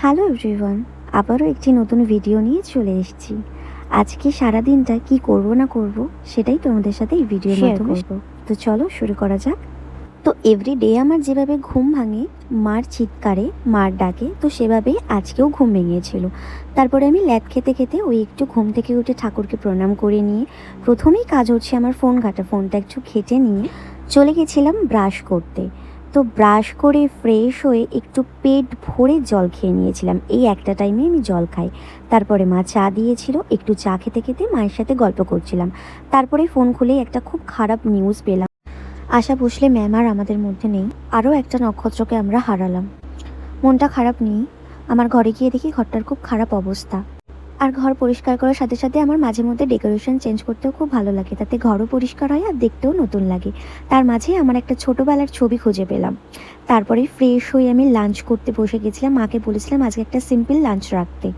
Hello everyone, আবারও একটি নতুন ভিডিও নিয়ে চলে এসেছি। আজকে সারা দিনটা কি করব না করব সেটাই তোমাদের সাথে এই ভিডিওর মাধ্যমে করব। তো চলো শুরু করা যাক। তো এভরিডে আমার যেভাবে ঘুম ভাঙে মার চিৎকারে, মার ডাকে, তো সেভাবেই আজকেও ঘুম ভেঙেছিল। তারপরে আমি ল্যাদ খেতে খেতে ওই একটু ঘুম থেকে উঠে ঠাকুরকে প্রণাম করে নিয়ে প্রথমেই কাজ হচ্ছে আমার ফোন ঘাটা। ফোনটা একটু ঘেঁটে নিয়ে চলে গেছিলাম ব্রাশ করতে। তো ব্রাশ করে ফ্রেশ হয়ে একটু পেট ভরে জল খেয়ে নিয়েছিলাম। এই একটা টাইমে আমি জল খাই। তারপরে মা চা দিয়েছিল, একটু চা খেতে খেতে মায়ের সাথে গল্প করছিলাম। তারপরে ফোন খুলেই একটা খুব খারাপ নিউজ পেলাম। আশা ভোসলে ম্যাম আর আমাদের মধ্যে নেই। আরও একটা নক্ষত্রকে আমরা হারালাম। মনটা খারাপ নেই। আমার ঘরে গিয়ে দেখি ঘরটার খুব খারাপ অবস্থা। আর ঘর পরিষ্কার করার সাথে সাথে আমার মাঝে মধ্যে ডেকোরেশন চেঞ্জ করতেও খুব ভালো লাগে। তাতে ঘরও পরিষ্কার হয় আর দেখতেও নতুন লাগে। তার মাঝে আমার একটা ছোটোবেলার ছবি খুঁজে পেলাম। তারপরে ফ্রেশ হয়ে আমি লাঞ্চ করতে বসে গেছিলাম। মাকে বলেছিলাম আজকে একটা সিম্পল লাঞ্চ রাখতে।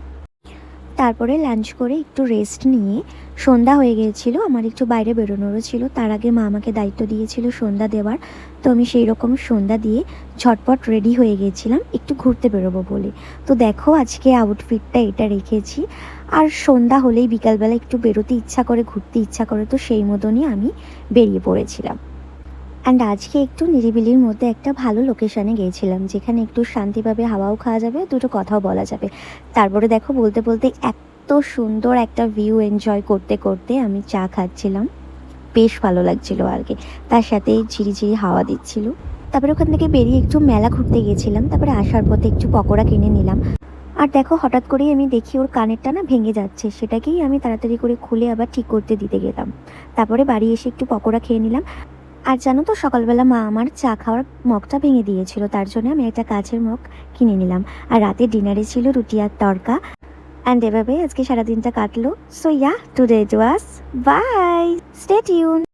তারপরে লাঞ্চ করে একটু রেস্ট নিয়ে সন্ধ্যা হয়ে গিয়েছিল, আমার একটু বাইরে বেরোনোরও ছিল। তার আগে মা আমাকে দায়িত্ব দিয়েছিল সন্ধ্যা দেওয়ার। তো আমি সেই রকম সন্ধ্যা দিয়ে ঝটপট রেডি হয়ে গিয়েছিলাম একটু ঘুরতে বেরোবো বলে। তো দেখো আজকে আউটফিটটা এটা রেখেছি। আর সন্ধ্যা হলেই বিকালবেলা একটু বেরোতে ইচ্ছা করে, ঘুরতে ইচ্ছা করে, তো সেই মতনই আমি বেরিয়ে পড়েছিলাম। অ্যান্ড আজকে একটু নিরিবিলির মধ্যে একটা ভালো লোকেশানে গিয়েছিলাম, যেখানে একটু শান্তিভাবে হাওয়াও খাওয়া যাবে, দুটো কথাও বলা যাবে। তারপরে দেখো বলতে বলতে এত সুন্দর একটা ভিউ এনজয় করতে করতে আমি চা খাচ্ছিলাম। বেশ ভালো লাগছিল আর কি। তার সাথে ঝিরিঝিরি হাওয়া দিচ্ছিল। তারপরে ওখান থেকে বেরিয়ে একটু মেলা ঘুরতে গিয়েছিলাম। তারপরে আসার পথে একটু পকোড়া কিনে নিলাম। আর দেখো হঠাৎ করেই আমি দেখি ওর কানেরটা না ভেঙে যাচ্ছে। সেটাকেই আমি তাড়াতাড়ি করে খুলে আবার ঠিক করতে দিতে গেলাম। তারপরে বাড়ি এসে একটু পকোড়া খেয়ে নিলাম। আর জানো তো সকালবেলা মা আমার চা খাওয়ার মগটা ভেঙে দিয়েছিল, তার জন্য আমি একটা কাচের মগ কিনে নিলাম। আর রাতে ডিনারে ছিল রুটি আর তড়কা। অ্যান্ড এভাবে আজকে সারাদিনটা কাটলো। So yeah, today it was bye, stay tune.